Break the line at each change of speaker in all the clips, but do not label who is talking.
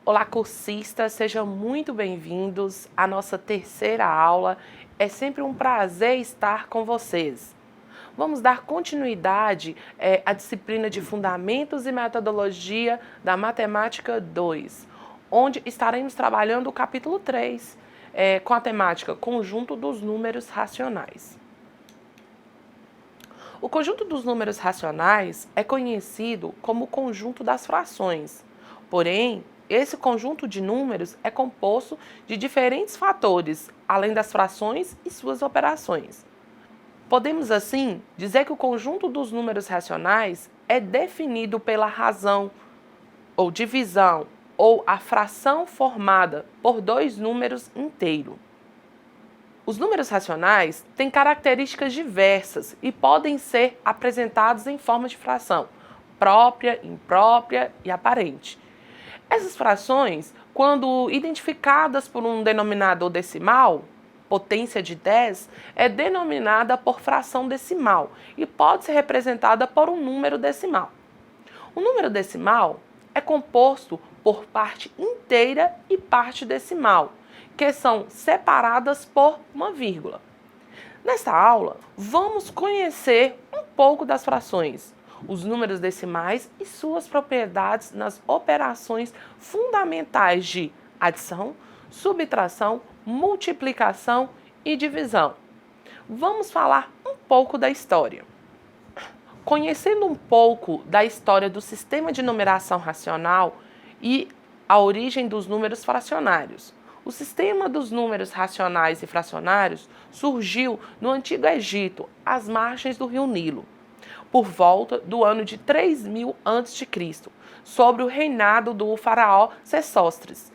Olá, cursistas, sejam muito bem-vindos à nossa terceira aula. É sempre um prazer estar com vocês. Vamos dar continuidade à disciplina de Fundamentos e Metodologia da Matemática 2, onde estaremos trabalhando o capítulo 3, com a temática Conjunto dos Números Racionais. O conjunto dos números racionais é conhecido como o conjunto das frações. Porém, esse conjunto de números é composto de diferentes fatores, além das frações e suas operações. Podemos, assim, dizer que o conjunto dos números racionais é definido pela razão, ou divisão, ou a fração formada por dois números inteiros. Os números racionais têm características diversas e podem ser apresentados em forma de fração, própria, imprópria e aparente. Essas frações, quando identificadas por um denominador decimal, potência de 10, é denominada por fração decimal e pode ser representada por um número decimal. O número decimal é composto por parte inteira e parte decimal, que são separadas por uma vírgula. Nesta aula, vamos conhecer um pouco das frações, os números decimais e suas propriedades nas operações fundamentais de adição, subtração, multiplicação e divisão. Vamos falar um pouco da história. Conhecendo um pouco da história do sistema de numeração racional e a origem dos números fracionários. O sistema dos números racionais e fracionários surgiu no Antigo Egito, às margens do rio Nilo, por volta do ano de 3000 a.C., sob o reinado do faraó Sesostris.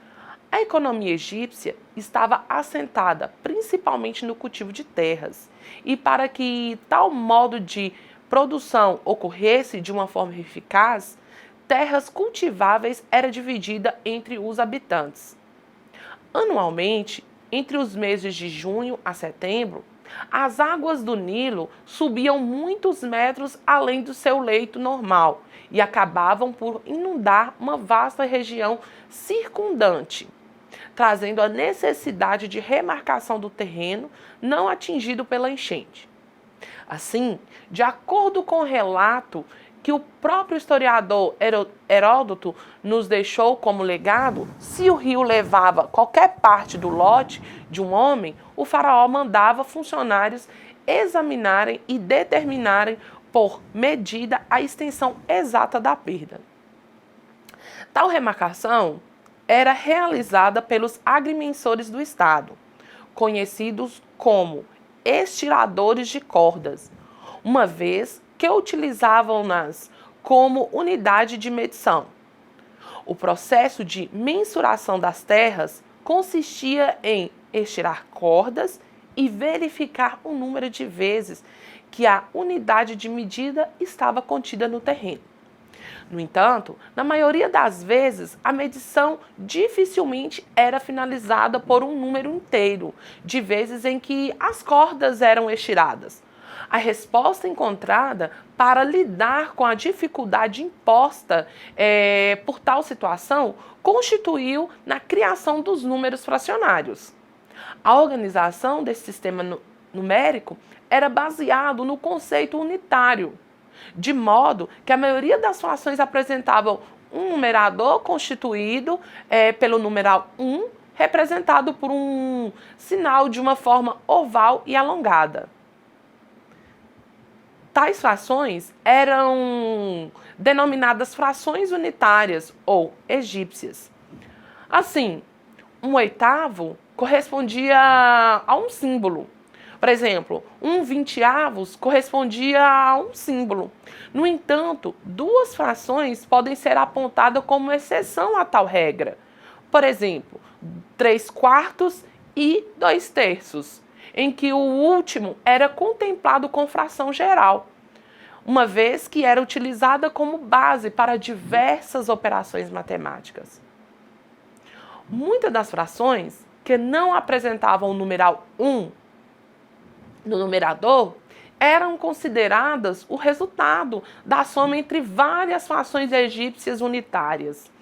A economia egípcia estava assentada principalmente no cultivo de terras, e para que tal modo de produção ocorresse de uma forma eficaz, terras cultiváveis era dividida entre os habitantes. Anualmente, entre os meses de junho a setembro, as águas do Nilo subiam muitos metros além do seu leito normal e acabavam por inundar uma vasta região circundante, trazendo a necessidade de remarcação do terreno não atingido pela enchente. Assim, de acordo com o relato que o próprio historiador Heródoto nos deixou como legado, se o rio levava qualquer parte do lote de um homem, o faraó mandava funcionários examinarem e determinarem por medida a extensão exata da perda. Tal remarcação era realizada pelos agrimensores do Estado, conhecidos como estiradores de cordas, uma vez que utilizavam-nas como unidade de medição. O processo de mensuração das terras consistia em estirar cordas e verificar o número de vezes que a unidade de medida estava contida no terreno. No entanto, na maioria das vezes, a medição dificilmente era finalizada por um número inteiro de vezes em que as cordas eram estiradas. A resposta encontrada para lidar com a dificuldade imposta por tal situação constituiu na criação dos números fracionários. A organização desse sistema numérico era baseado no conceito unitário, de modo que a maioria das frações apresentavam um numerador constituído pelo numeral 1, representado por um sinal de uma forma oval e alongada. Tais frações eram denominadas frações unitárias ou egípcias. Assim, 1/8 correspondia a um símbolo. Por exemplo, 1/20 correspondia a um símbolo. No entanto, duas frações podem ser apontadas como exceção a tal regra. Por exemplo, 3/4 e 2/3, em que o último era contemplado com fração geral, uma vez que era utilizada como base para diversas operações matemáticas. Muitas das frações que não apresentavam o numeral 1 no numerador eram consideradas o resultado da soma entre várias frações egípcias unitárias.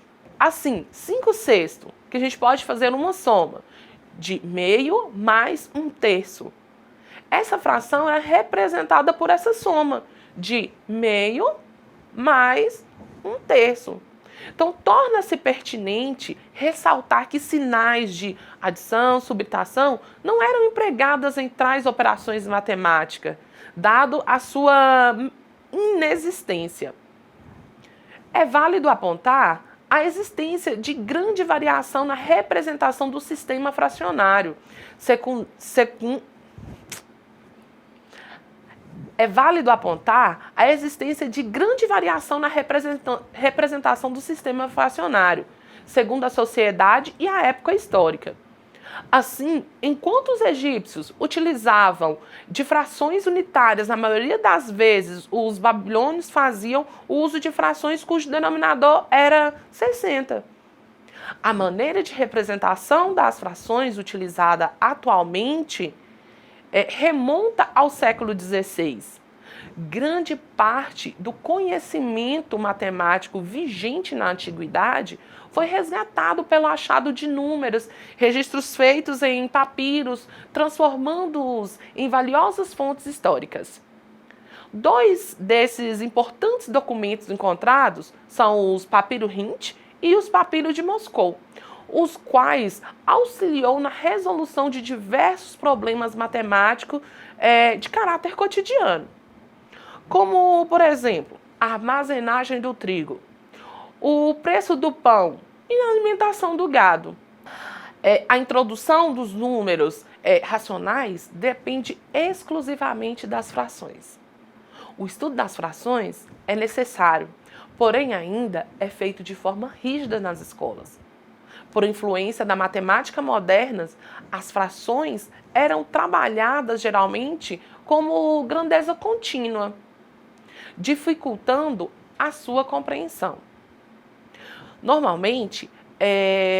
Assim, 5/6, que a gente pode fazer uma soma de meio mais 1/3. Essa fração é representada por essa soma de meio mais 1/3. Então, torna-se pertinente ressaltar que sinais de adição, subtração não eram empregadas em tais operações matemáticas, dado a sua inexistência. É válido apontar a existência de grande variação na representação do sistema fracionário. É válido apontar a existência de grande variação na representação do sistema fracionário, segundo a sociedade e a época histórica. Assim, enquanto os egípcios utilizavam de frações unitárias, na maioria das vezes os babilônios faziam uso de frações cujo denominador era 60. A maneira de representação das frações utilizada atualmente remonta ao século XVI. Grande parte do conhecimento matemático vigente na antiguidade foi resgatado pelo achado de números, registros feitos em papiros, transformando-os em valiosas fontes históricas. 2 desses importantes documentos encontrados são os papiros Hint e os papiros de Moscou, os quais auxiliou na resolução de diversos problemas matemáticos de caráter cotidiano, como, por exemplo, a armazenagem do trigo, o preço do pão e a alimentação do gado. A introdução dos números racionais depende exclusivamente das frações. O estudo das frações é necessário, porém ainda é feito de forma rígida nas escolas. Por influência da matemática moderna, as frações eram trabalhadas geralmente como grandeza contínua, dificultando a sua compreensão. Normalmente,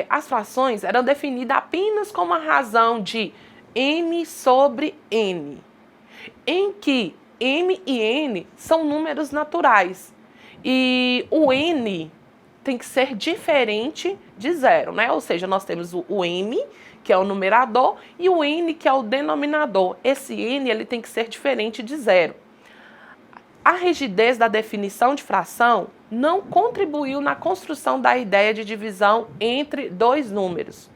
as frações eram definidas apenas como a razão de m sobre n, em que m e n são números naturais e o n tem que ser diferente de 0, né? Ou seja, nós temos o m, que é o numerador, e o n, que é o denominador. Esse n ele tem que ser diferente de 0. A rigidez da definição de fração não contribuiu na construção da ideia de divisão entre 2 números.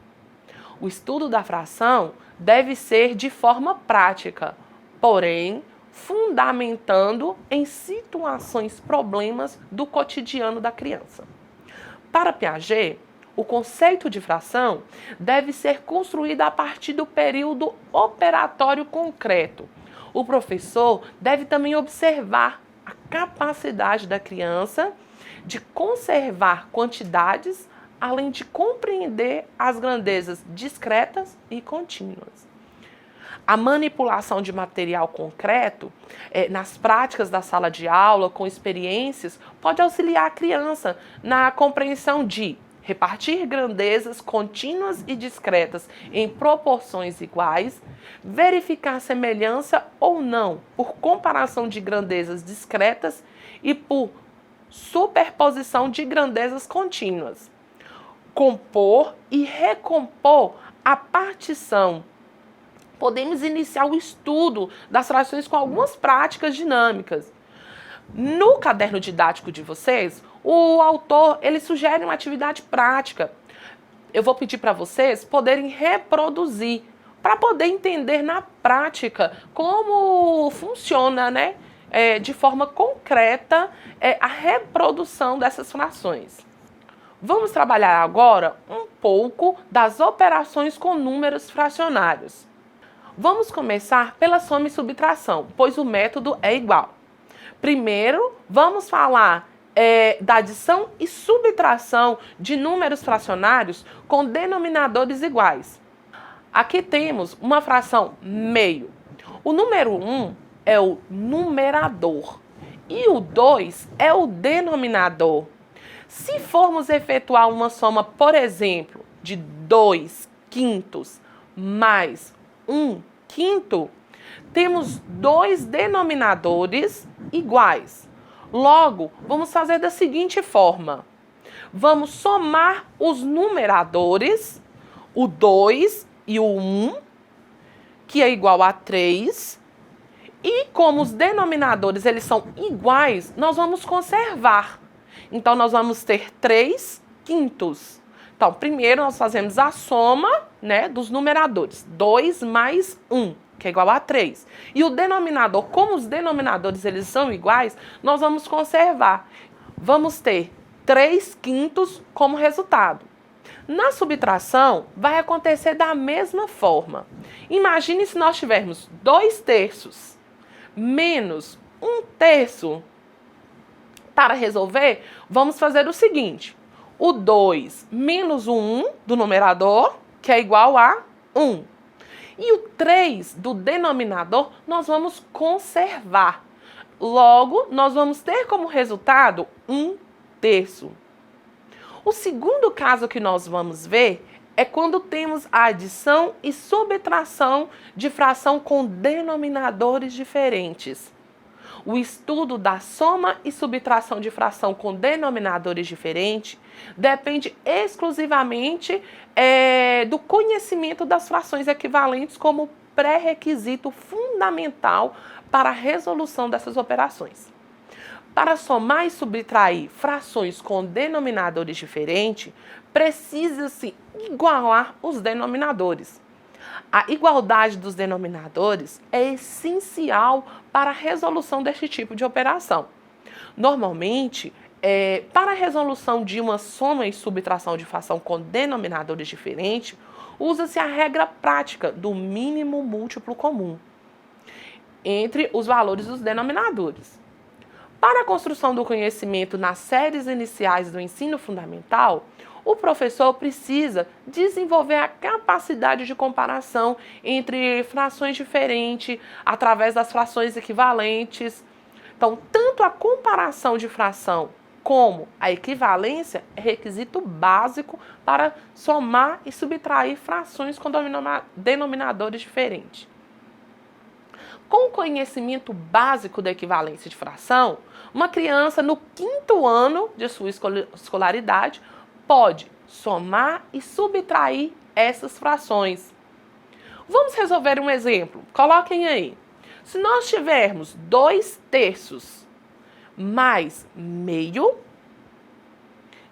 O estudo da fração deve ser de forma prática, porém, fundamentando em situações, problemas do cotidiano da criança. Para Piaget, o conceito de fração deve ser construído a partir do período operatório concreto. O professor deve também observar a capacidade da criança de conservar quantidades, além de compreender as grandezas discretas e contínuas. A manipulação de material concreto nas práticas da sala de aula, com experiências, pode auxiliar a criança na compreensão de repartir grandezas contínuas e discretas em proporções iguais, verificar semelhança ou não por comparação de grandezas discretas e por superposição de grandezas contínuas, compor e recompor a partição. Podemos iniciar o estudo das frações com algumas práticas dinâmicas. No caderno didático de vocês, o autor ele sugere uma atividade prática. Eu vou pedir para vocês poderem reproduzir, para poder entender na prática como funciona, né, de forma concreta a reprodução dessas frações. Vamos trabalhar agora um pouco das operações com números fracionários. Vamos começar pela soma e subtração, pois o método é igual. Primeiro, vamos falar da adição e subtração de números fracionários com denominadores iguais. Aqui temos uma fração meio. O número 1 é o numerador e o 2 é o denominador. Se formos efetuar uma soma, por exemplo, de 2/5 mais 1/5, temos 2 denominadores iguais. Logo, vamos fazer da seguinte forma. vamos somar os numeradores, o 2 e o 1, que é igual a 3. E como os denominadores eles são iguais, nós vamos conservar. Então, nós vamos ter 3 quintos. Então, primeiro nós fazemos a soma, né, dos numeradores. 2 mais 1, que é igual a 3. E o denominador, como os denominadores eles são iguais, nós vamos conservar. Vamos ter 3 quintos como resultado. Na subtração, vai acontecer da mesma forma. Imagine se nós tivermos 2 terços menos 1 terço. Para resolver, vamos fazer o seguinte. O 2 menos o 1 do numerador, que é igual a 1. E o 3 do denominador, nós vamos conservar. Logo, nós vamos ter como resultado 1 terço. O segundo caso que nós vamos ver é quando temos a adição e subtração de fração com denominadores diferentes. O estudo da soma e subtração de fração com denominadores diferentes depende exclusivamente do conhecimento das frações equivalentes como pré-requisito fundamental para a resolução dessas operações. Para somar e subtrair frações com denominadores diferentes, precisa-se igualar os denominadores. A igualdade dos denominadores é essencial para a resolução deste tipo de operação. Normalmente, para a resolução de uma soma e subtração de fração com denominadores diferentes, usa-se a regra prática do mínimo múltiplo comum entre os valores dos denominadores. Para a construção do conhecimento nas séries iniciais do ensino fundamental, o professor precisa desenvolver a capacidade de comparação entre frações diferentes através das frações equivalentes. Então, tanto a comparação de fração como a equivalência é requisito básico para somar e subtrair frações com denominadores diferentes. Com o conhecimento básico da equivalência de fração, uma criança no 5º ano de sua escolaridade pode somar e subtrair essas frações. Vamos resolver um exemplo. Coloquem aí. Se nós tivermos 2 terços mais meio,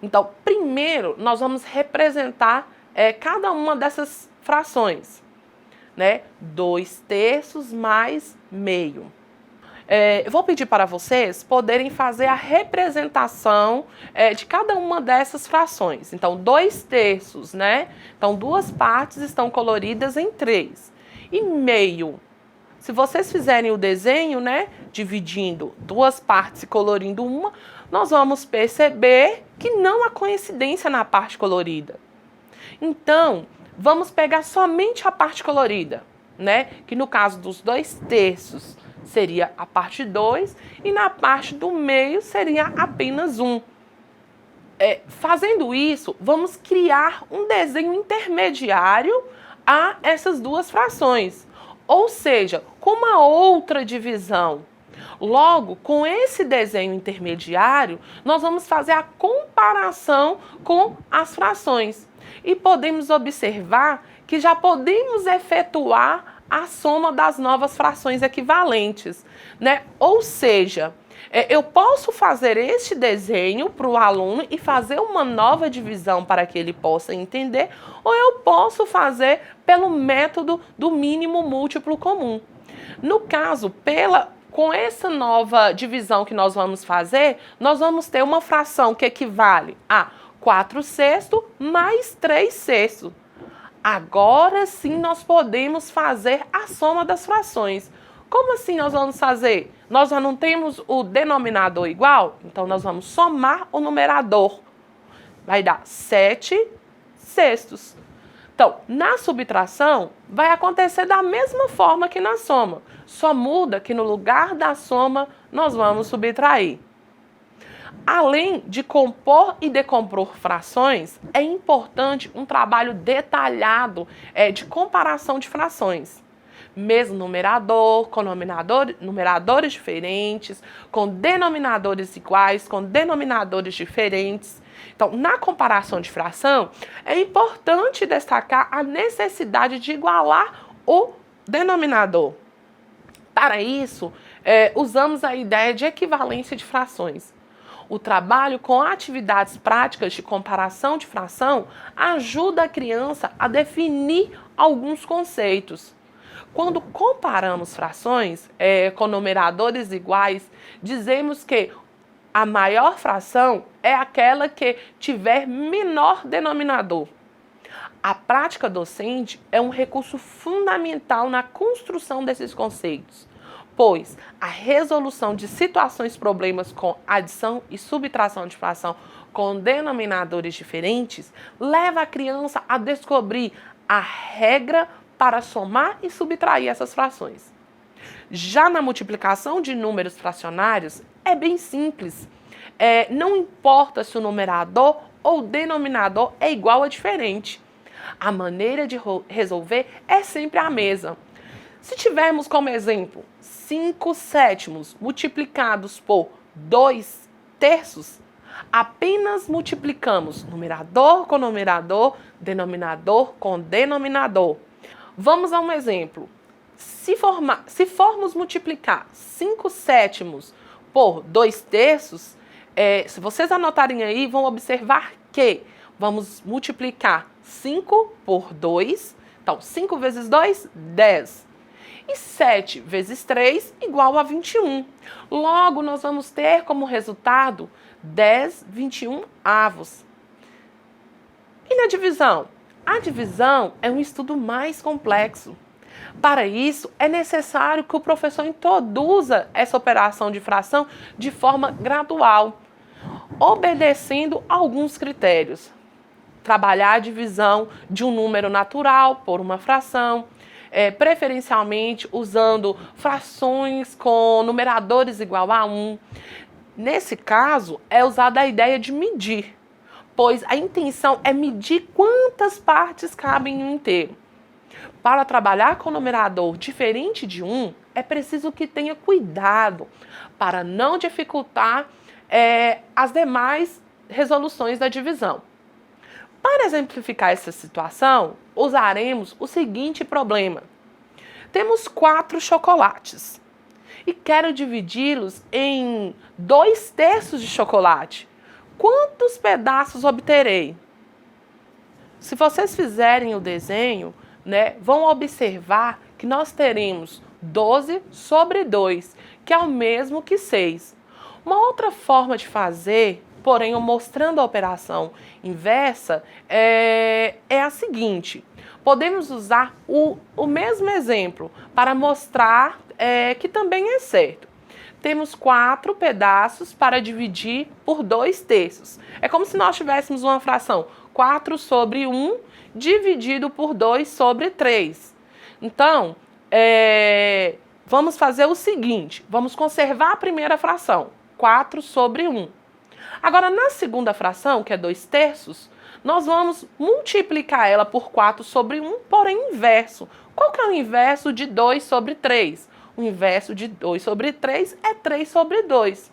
então, primeiro, nós vamos representar cada uma dessas frações. 2 terços mais meio. Eu vou pedir para vocês poderem fazer a representação de cada uma dessas frações. Então, 2 terços, né? Então, 2 partes estão coloridas em 3. E meio. Se vocês fizerem o desenho, né, dividindo 2 partes e colorindo uma, nós vamos perceber que não há coincidência na parte colorida. Então, vamos pegar somente a parte colorida, né? Que no caso dos 2 terços seria a parte 2 e na parte do meio seria apenas 1. Fazendo isso, vamos criar um desenho intermediário a essas 2 frações, ou seja, com uma outra divisão. Logo, com esse desenho intermediário, nós vamos fazer a comparação com as frações. E podemos observar que já podemos efetuar a soma das novas frações equivalentes, né? Ou seja, eu posso fazer este desenho para o aluno e fazer uma nova divisão para que ele possa entender, ou eu posso fazer pelo método do mínimo múltiplo comum. No caso, com essa nova divisão que nós vamos fazer, nós vamos ter uma fração que equivale a 4 sextos mais 3 sextos. Agora sim nós podemos fazer a soma das frações. Como assim nós vamos fazer? Nós já não temos o denominador igual? Então nós vamos somar o numerador. Vai dar 7 sextos. Então, na subtração, vai acontecer da mesma forma que na soma. Só muda que no lugar da soma, nós vamos subtrair. Além de compor e decompor frações, é importante um trabalho detalhado de comparação de frações. mesmo numerador, com numeradores diferentes, com denominadores iguais, com denominadores diferentes. Então, na comparação de fração, é importante destacar a necessidade de igualar o denominador. Para isso, usamos a ideia de equivalência de frações. O trabalho com atividades práticas de comparação de fração ajuda a criança a definir alguns conceitos. Quando comparamos frações com numeradores iguais, dizemos que a maior fração é aquela que tiver menor denominador. A prática docente é um recurso fundamental na construção desses conceitos, pois a resolução de situações problemas com adição e subtração de fração com denominadores diferentes leva a criança a descobrir a regra para somar e subtrair essas frações. Já na multiplicação de números fracionários, é bem simples. Não importa se o numerador ou denominador é igual ou diferente. A maneira de resolver é sempre a mesma. Se tivermos como exemplo 5 sétimos multiplicados por 2 terços, apenas multiplicamos numerador com numerador, denominador com denominador. Vamos a um exemplo. Se formos multiplicar 5 sétimos por 2 terços, se vocês anotarem aí, vão observar que vamos multiplicar 5 por 2. Então, 5 vezes 2, 10. E 7 vezes 3 igual a 21. Logo, nós vamos ter como resultado 10 21 avos. E na divisão? A divisão é um estudo mais complexo. Para isso, é necessário que o professor introduza essa operação de fração de forma gradual, obedecendo alguns critérios. Trabalhar a divisão de um número natural por uma fração, preferencialmente usando frações com numeradores igual a 1. Nesse caso, é usada a ideia de medir, pois a intenção é medir quantas partes cabem em um inteiro. Para trabalhar com numerador diferente de 1, é preciso que tenha cuidado para não dificultar as demais resoluções da divisão. Para exemplificar essa situação, usaremos o seguinte problema. Temos 4 chocolates e quero dividi-los em 2 terços de chocolate. Quantos pedaços obterei? Se vocês fizerem o desenho, vão observar que nós teremos 12 sobre 2, que é o mesmo que 6. Uma outra forma de fazer, porém mostrando a operação inversa, é a seguinte. Podemos usar o mesmo exemplo para mostrar que também é certo. Temos 4 pedaços para dividir por 2 terços. É como se nós tivéssemos uma fração 4 sobre 1 dividido por 2 sobre 3. Então, vamos fazer o seguinte. Vamos conservar a primeira fração, 4 sobre 1. Agora, na segunda fração, que é 2 terços, nós vamos multiplicar ela por 4 sobre 1, porém inverso. Qual que é o inverso de 2 sobre 3? O inverso de 2 sobre 3 é 3 sobre 2.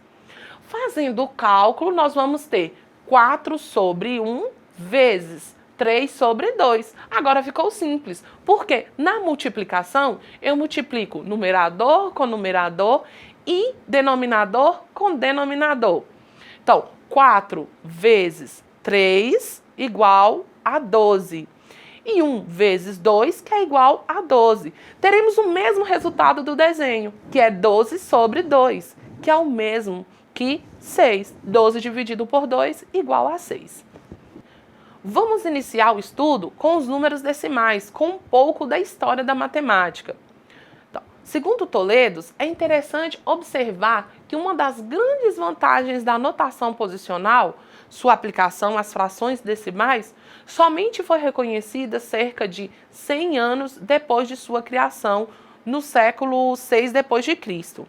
Fazendo o cálculo, nós vamos ter 4 sobre 1 vezes 3 sobre 2. Agora ficou simples, porque na multiplicação eu multiplico numerador com numerador e denominador com denominador. Então, 4 vezes 3 igual a 12. E 1 vezes 2, que é igual a 12. Teremos o mesmo resultado do desenho, que é 12 sobre 2, que é o mesmo que 6. 12 dividido por 2 igual a 6. Vamos iniciar o estudo com os números decimais, com um pouco da história da matemática. Então, segundo Toledo, é interessante observar que uma das grandes vantagens da notação posicional, sua aplicação às frações decimais, somente foi reconhecida cerca de 100 anos depois de sua criação, no século VI d.C.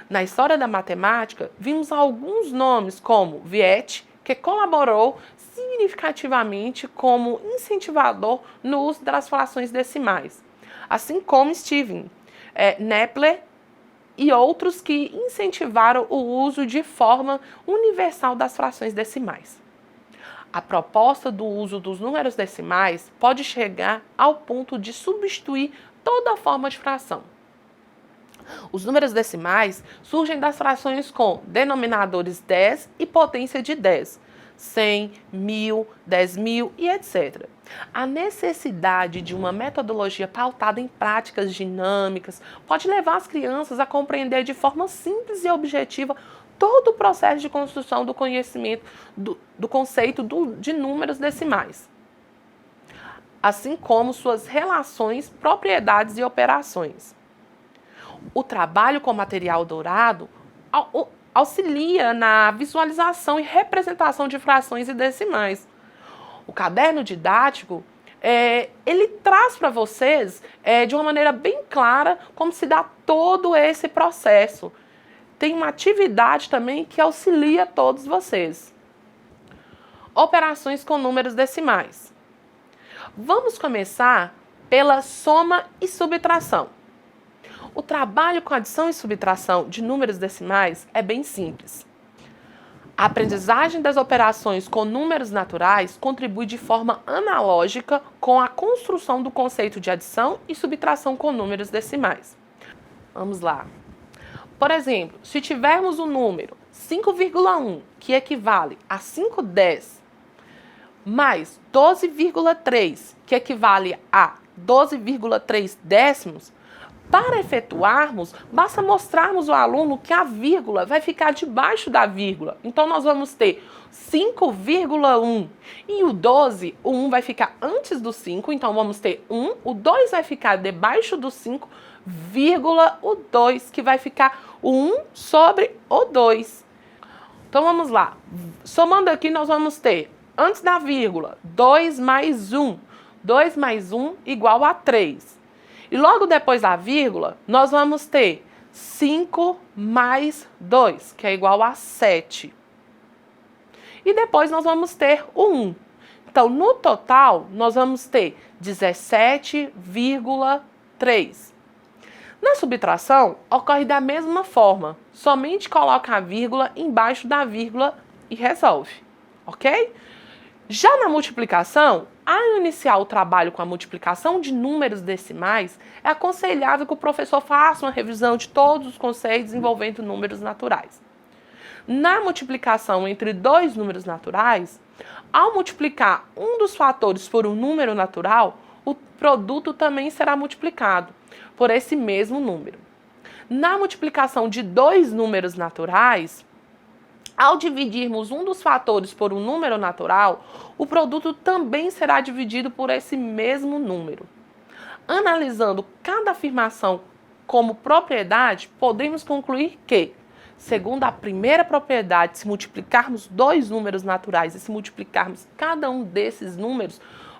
Na história da matemática, vimos alguns nomes como Viette, que colaborou significativamente como incentivador no uso das frações decimais. assim como Steven Nepler e outros que incentivaram o uso de forma universal das frações decimais. A proposta do uso dos números decimais pode chegar ao ponto de substituir toda forma de fração. Os números decimais surgem das frações com denominadores 10 e potência de 10, 100, 1000, 10.000 e etc. A necessidade de uma metodologia pautada em práticas dinâmicas pode levar as crianças a compreender de forma simples e objetiva todo o processo de construção do conhecimento do conceito de números decimais, assim como suas relações, propriedades e operações. O trabalho com material dourado auxilia na visualização e representação de frações e decimais. O caderno didático, ele traz para vocês, de uma maneira bem clara, como se dá todo esse processo. Tem uma atividade também que auxilia todos vocês. Operações com números decimais. Vamos começar pela soma e subtração. O trabalho com adição e subtração de números decimais é bem simples. A aprendizagem das operações com números naturais contribui de forma analógica com a construção do conceito de adição e subtração com números decimais. Vamos lá. Por exemplo, se tivermos o número 5,1, que equivale a 5/10, mais 12,3, que equivale a 12,3 décimos, para efetuarmos, basta mostrarmos ao aluno que a vírgula vai ficar debaixo da vírgula. Então, nós vamos ter 5,1 e o 12, o 1 vai ficar antes do 5, então vamos ter 1, o 2 vai ficar debaixo do 5, vírgula, o 2, que vai ficar o 1 sobre o 2. Então, vamos lá. Somando aqui, nós vamos ter, antes da vírgula, 2 mais 1. 2 mais 1 igual a 3. E logo depois da vírgula, nós vamos ter 5 mais 2, que é igual a 7. E depois nós vamos ter o 1. Então, no total, nós vamos ter 17,3. Na subtração, ocorre da mesma forma. Somente coloca a vírgula embaixo da vírgula e resolve. Ok? Já na multiplicação, ao iniciar o trabalho com a multiplicação de números decimais, é aconselhável que o professor faça uma revisão de todos os conceitos envolvendo números naturais. Na multiplicação entre dois números naturais, ao multiplicar um dos fatores por um número natural, o produto também será multiplicado por esse mesmo número. Na multiplicação de dois números naturais, ao dividirmos um dos fatores por um número natural, o produto também será dividido por esse mesmo número. Analisando cada afirmação como propriedade, podemos concluir que, segundo a primeira propriedade, se multiplicarmos dois números naturais e se multiplicarmos cada um desses números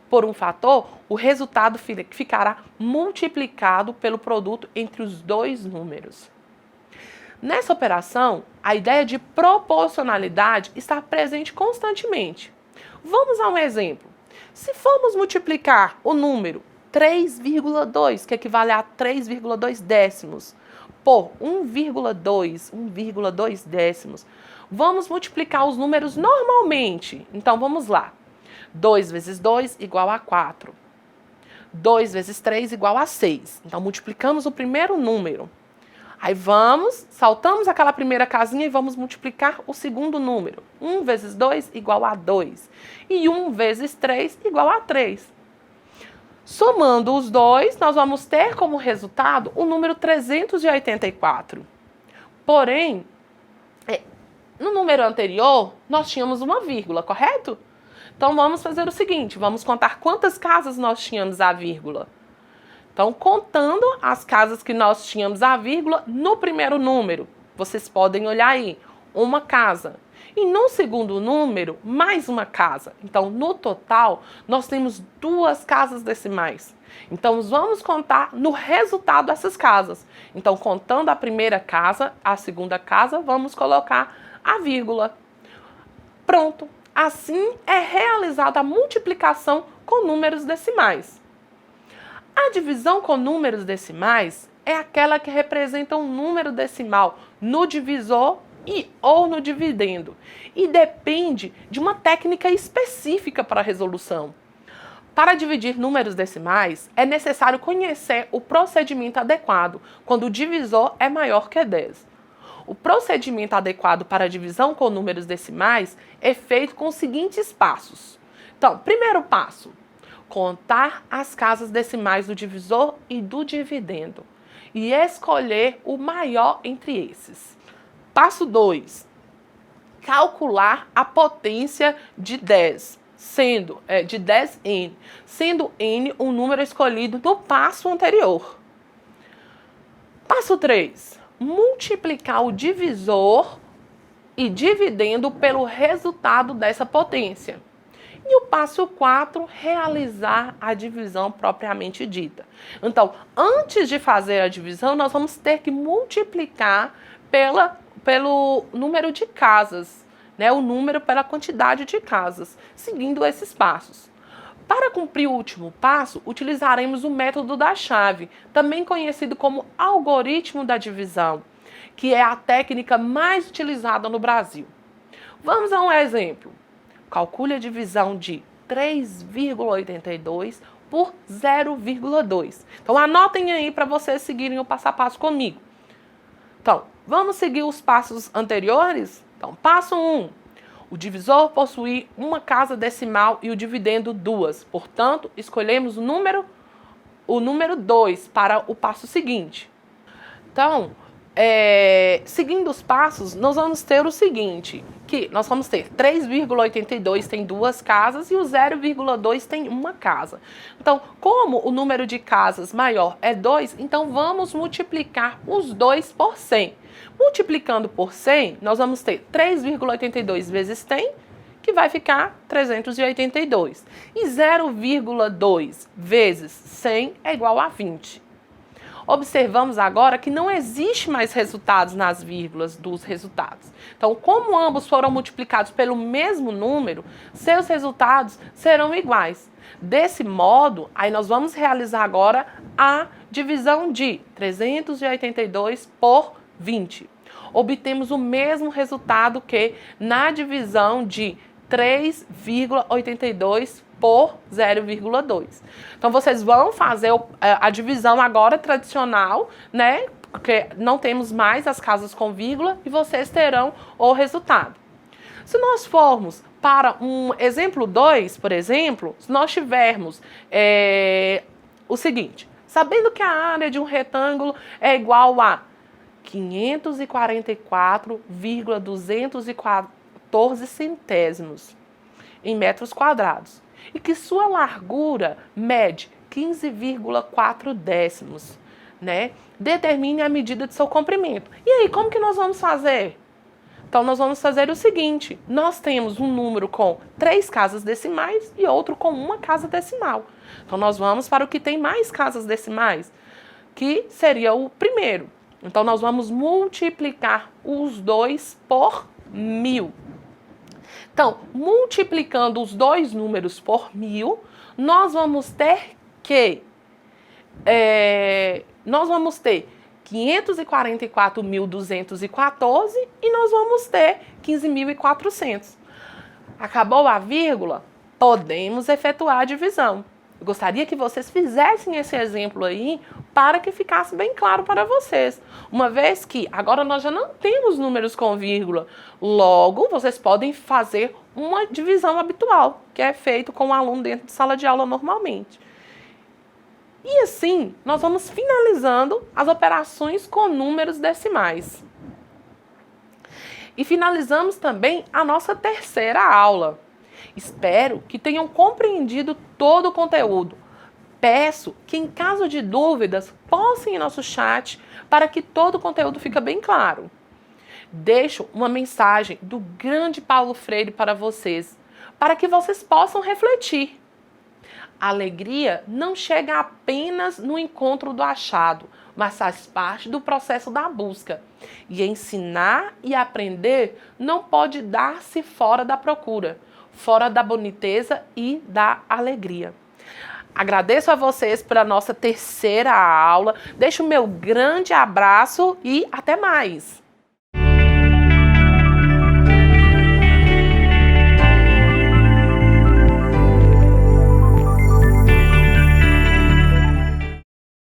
por um fator, o resultado ficará multiplicado pelo produto entre os dois números. Nessa operação, a ideia de proporcionalidade está presente constantemente. Vamos a um exemplo. Se formos multiplicar o número 3,2, que equivale a 3,2 décimos, por 1,2 décimos, vamos multiplicar os números normalmente. Então, vamos lá. 2 vezes 2 igual a 4. 2 vezes 3 igual a 6. Então, multiplicamos o primeiro número. Aí saltamos aquela primeira casinha e vamos multiplicar o segundo número. 1 vezes 2 igual a 2. E 1 vezes 3 igual a 3. Somando os dois, nós vamos ter como resultado o número 384. Porém, no número anterior, nós tínhamos uma vírgula, correto? Então, vamos fazer o seguinte, vamos contar quantas casas nós tínhamos a vírgula. Então, contando as casas que nós tínhamos a vírgula no primeiro número, vocês podem olhar aí, uma casa. E no segundo número, mais uma casa. Então, no total, nós temos 2 casas decimais. Então, vamos contar no resultado dessas casas. Então, contando a primeira casa, a segunda casa, vamos colocar a vírgula. Pronto. Assim é realizada a multiplicação com números decimais. A divisão com números decimais é aquela que representa um número decimal no divisor ou no dividendo e depende de uma técnica específica para a resolução. Para dividir números decimais, é necessário conhecer o procedimento adequado quando o divisor é maior que 10. O procedimento adequado para a divisão com números decimais é feito com os seguintes passos. Então, primeiro passo, contar as casas decimais do divisor e do dividendo e escolher o maior entre esses. Passo 2, calcular a potência de 10. De 10n, sendo n um número escolhido no passo anterior. Passo 3, multiplicar o divisor e dividendo pelo resultado dessa potência. E o passo 4, realizar a divisão propriamente dita. Então, antes de fazer a divisão, nós vamos ter que multiplicar pelo número de casas, né, o número pela quantidade de casas, seguindo esses passos. Para cumprir o último passo, utilizaremos o método da chave, também conhecido como algoritmo da divisão, que é a técnica mais utilizada no Brasil. Vamos a um exemplo. Calcule a divisão de 3,82 por 0,2. Então, anotem aí para vocês seguirem o passo a passo comigo. Então, vamos seguir os passos anteriores? Então, passo 1. O divisor possui uma casa decimal e o dividendo 2. Portanto, escolhemos o número 2 para o passo seguinte. Então, seguindo os passos, nós vamos ter o seguinte, que nós vamos ter 3,82 tem duas casas e o 0,2 tem uma casa. Então, como o número de casas maior é 2, então vamos multiplicar os 2 por 100. Multiplicando por 100, nós vamos ter 3,82 vezes 100, que vai ficar 382. E 0,2 vezes 100 é igual a 20. Observamos agora que não existe mais resultados nas vírgulas dos resultados. Então, como ambos foram multiplicados pelo mesmo número, seus resultados serão iguais. Desse modo, aí nós vamos realizar agora a divisão de 382 por 20. Obtemos o mesmo resultado que na divisão de 3,82 por 0,2. Então, vocês vão fazer a divisão agora tradicional, né? Porque não temos mais as casas com vírgula e vocês terão o resultado. Se nós formos para um exemplo 2, por exemplo, se nós tivermos o seguinte, sabendo que a área de um retângulo é igual a 544,214 centésimos em metros quadrados e que sua largura mede 15,4 décimos, né? Determine a medida de seu comprimento. E aí, como que nós vamos fazer? Então, nós vamos fazer o seguinte, nós temos um número com 3 casas decimais e outro com uma casa decimal. Então, nós vamos para o que tem mais casas decimais, que seria o primeiro. Então, nós vamos multiplicar os dois por 1000. Então, multiplicando os dois números por 1000, nós vamos ter que 544.214 e nós vamos ter 15.400. Acabou a vírgula? Podemos efetuar a divisão. Eu gostaria que vocês fizessem esse exemplo aí para que ficasse bem claro para vocês. Uma vez que agora nós já não temos números com vírgula, logo vocês podem fazer uma divisão habitual, que é feito com o aluno dentro de sala de aula normalmente. E assim, nós vamos finalizando as operações com números decimais. E finalizamos também a nossa terceira aula. Espero que tenham compreendido todo o conteúdo. Peço que, em caso de dúvidas, postem em nosso chat para que todo o conteúdo fique bem claro. Deixo uma mensagem do grande Paulo Freire para vocês, para que vocês possam refletir. A alegria não chega apenas no encontro do achado, mas faz parte do processo da busca. E ensinar e aprender não pode dar-se fora da procura, fora da boniteza e da alegria. Agradeço a vocês pela nossa terceira aula. Deixo o meu grande abraço e até mais!